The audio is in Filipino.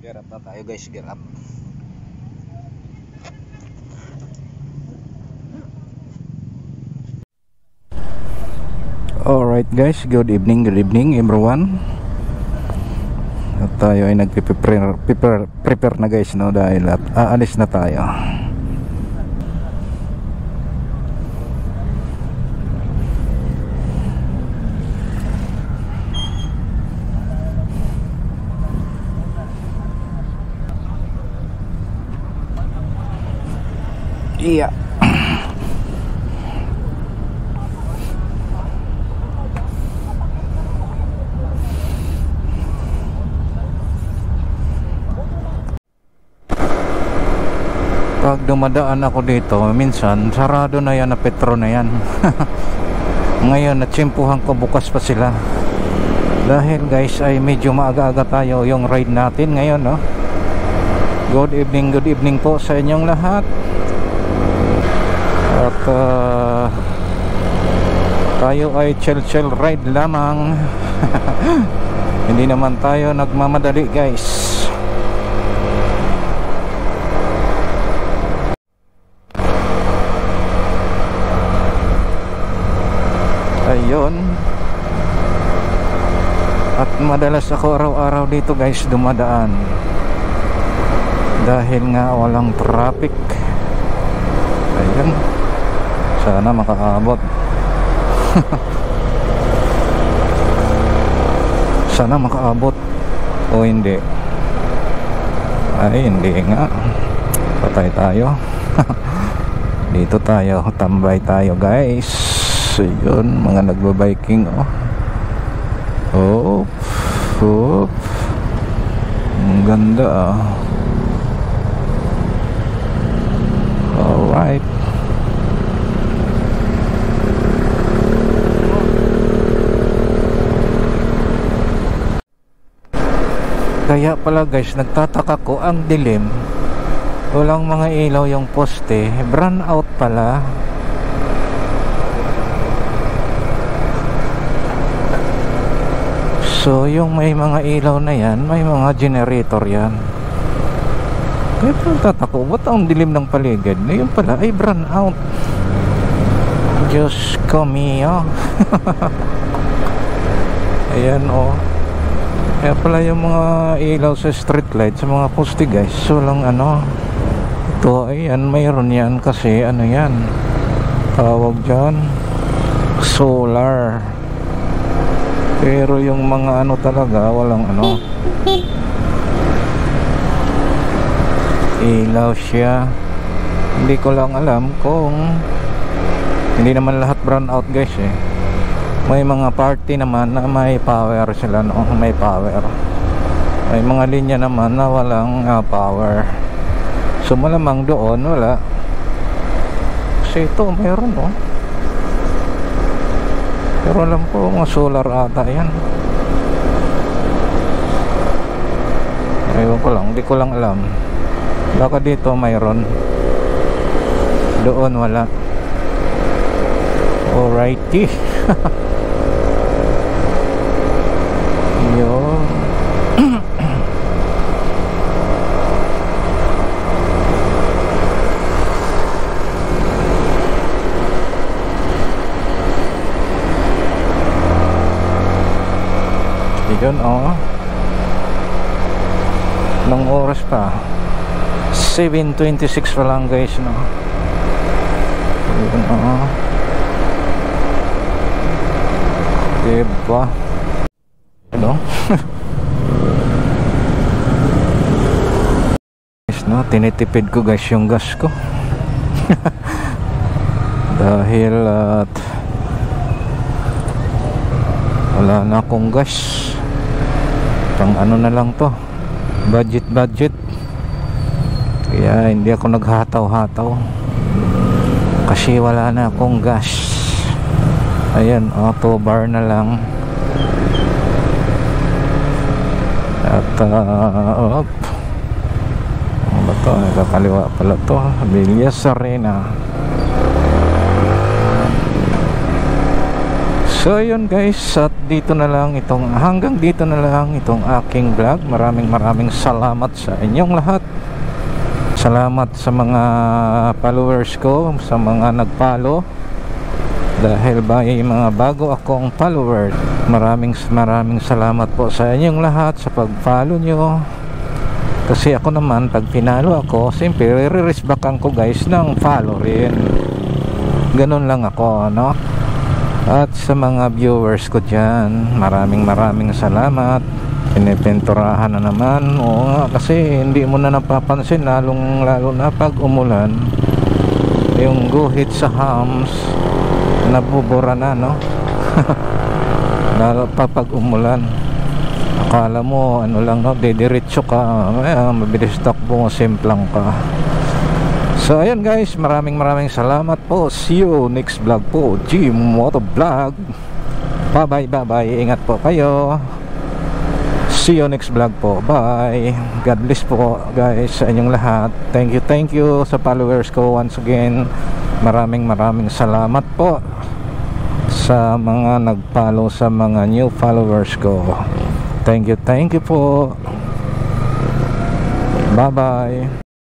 Gear up na tayo guys, gear up. Alright guys, good evening everyone. At tayo ay nagpe-prepare na guys, no, dahil at aalis na tayo. Iya. Pag dumadaan ako dito, minsan sarado na yan na Petro na yan. Ngayon natsimpuhan ko, bukas pa sila. Dahil guys ay medyo maaga-aga tayo yung ride natin ngayon, no? Good evening po sa inyong lahat. At tayo ay chill ride lamang. Hindi naman tayo nagmamadali guys. Ayun. At madalas ako araw-araw dito guys dumadaan, dahil nga walang traffic. Ayun, sana makaabot. Sana makaabot. O hindi. Ay hindi nga, patay tayo. Dito tayo, tambay tayo guys. Ayun, mga nagbabiking, oh. Oh, ang ganda, Alright. Kaya pala guys, nagtataka ko, ang dilim, walang mga ilaw yung poste, brown out pala. So yung may mga ilaw na yan, may mga generator yan. Kaya nagtataka ko, ba't ang dilim ng paligid? Ngayon pala ay brown out. Diyos ko mio. Ayan kaya pala yung mga ilaw sa street light, sa mga poste guys, walang ito, ayan, mayroon yan kasi yan, tawag dyan, solar. Pero yung mga talaga, walang ilaw siya. Hindi ko lang alam kung hindi naman lahat brown out guys May mga party naman na may power sila, may power. May mga linya naman na walang power. So malamang doon wala. Kasi ito mayroon pero alam ko mga solar ata yan. Ewan ko lang, hindi ko lang alam. Baka dito mayroon, doon wala. Alrighty. Yun. Yun, ng oras pa 7:26 pa lang guys, no? Yun, diba? No, tinitipid ko guys yung gas ko. Dahil wala na akong gas. Pang na lang to, budget. Kaya hindi ako naghataw-hataw kasi wala na akong gas. Ayan, auto bar na lang. At ano ba to? Kakaliwa pala to, Villas Arena. So yun guys, at hanggang dito na lang itong aking vlog. Maraming salamat sa inyong lahat. Salamat sa mga followers ko, sa mga nag-follow. Dahil may mga bago akong followers. Maraming salamat po sa inyong lahat sa pag-follow nyo. Kasi ako naman, pag pinalo ako, siyempre re-respectan ko guys ng follow rin. Ganun lang ako, no? At sa mga viewers ko dyan, maraming salamat. Pinipinturahan na naman. Oo nga, kasi hindi mo na napapansin, lalo na pag umulan, yung guhit sa hams nabubura na, no? Lalo pa pag umulan, akala mo ano lang, no, didiretso ka, mabilis takbo, simplang ka. So ayun guys, maraming salamat po. See you next vlog po, G Moto Vlog. Bye bye, ingat po kayo. See you next vlog po, bye. God bless po guys sa inyong lahat. Thank you sa followers ko once again. Maraming salamat po sa mga nag-follow, sa mga new followers ko. Thank you po. Bye bye.